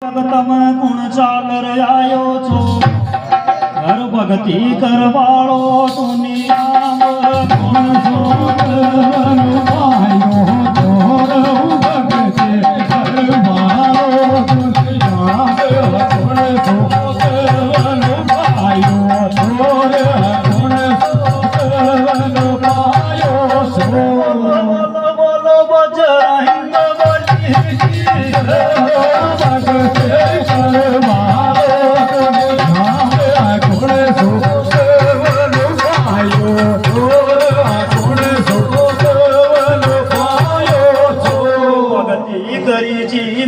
તમ ગુણ ચાલર આયો છો હર ભક્તિ કરવાળો દુનિયા ગુણ સોતરનો આયો તોર ભક્તિ કરવાળો દુનિયા ગુણ સોતરનો આયો તોર ગુણ સોતરનો આયો સો બોલો બજરંગ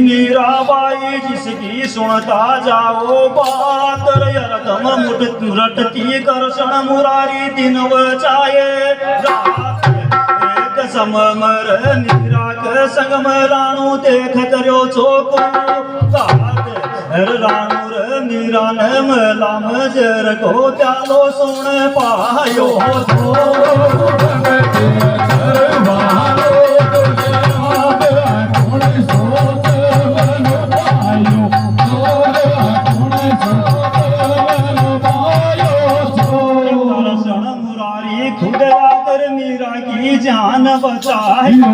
मीराबाई जिसकी सुनता जाओ बात यरदम रटती करशन मुरारी दिन बचाए एक सममर निराक संगम राणू देख करो चोक राणू मीरा ने मलाम जर को त्यालो सुन पायो मीरा की जान बचायो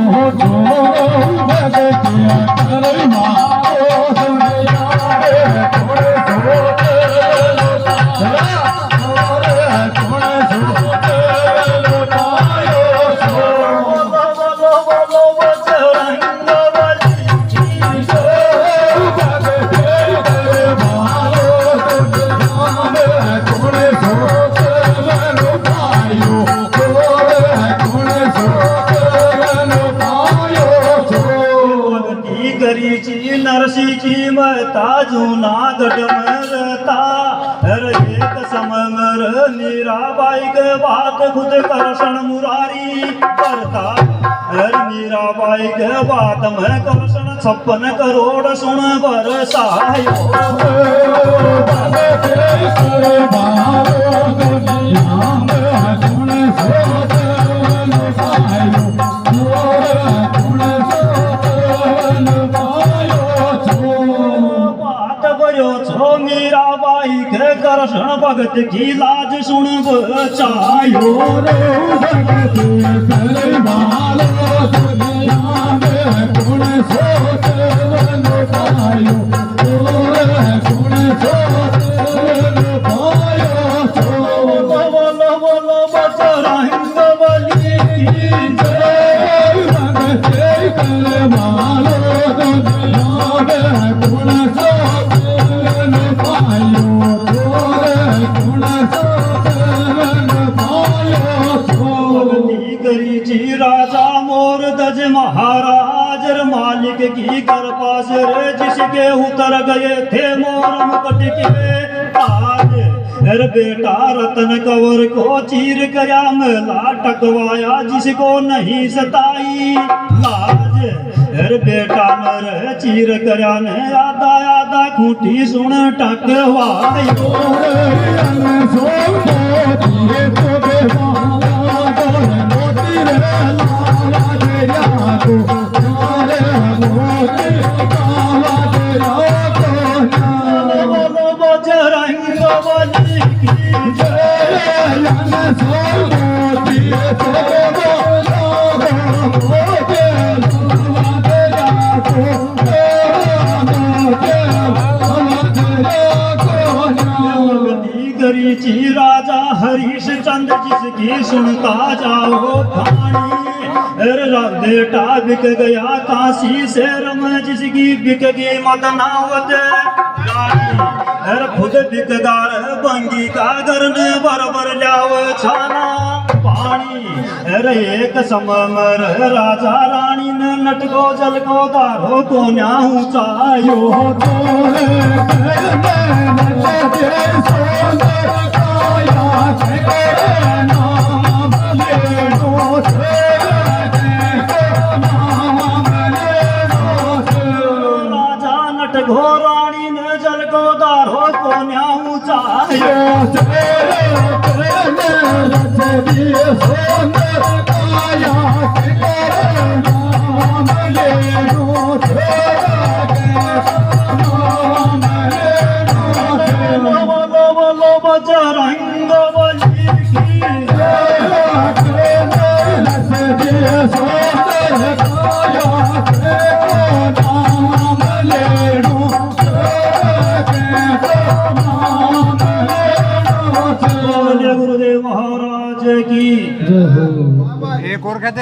नरसिंह मता जूनागढ़ मरता हर एक सममर मीराबाई के बात खुद करशन मुरारी करता हर मीराबाई के बात में करशन 56 करोड़ सुन बरसायो मीराबाई के करशन भगत की लाज सुन बचायो रे भगत करवालो दुनिया में गुण सोतरन पायो गुण सोतरन पायो बोलो बोलो बजरंग बली की जय भगत करवालो दुनिया में गुण राजा मोर दज महाराज मालिक की कृपा से जिसके उतर गए थे मोर मुकुट के ताज बेटा रतन कंवर को चीर गया मला टकवाया जिसको नहीं सताई लाज बेटा नर चीर करया ने आधा आधा खूंटी सुन टकवायो बजरंग बली की जी राजा हरिश्चंद्र जिसकी सुनता जाओ कहानी बेटा बिक गया काशी से रम जिसकी बिक गई मदनावत खुद बिकगार बंगी का घर ने बरबर जाओ छाना पानी एक सममर राजा रानी ने नटको जल को दारो को न्याऊ चायो राजा नट घोरानी ने जल को दारो को न्याऊ चायो बोले गुरुदेव महाराज की एक और कहते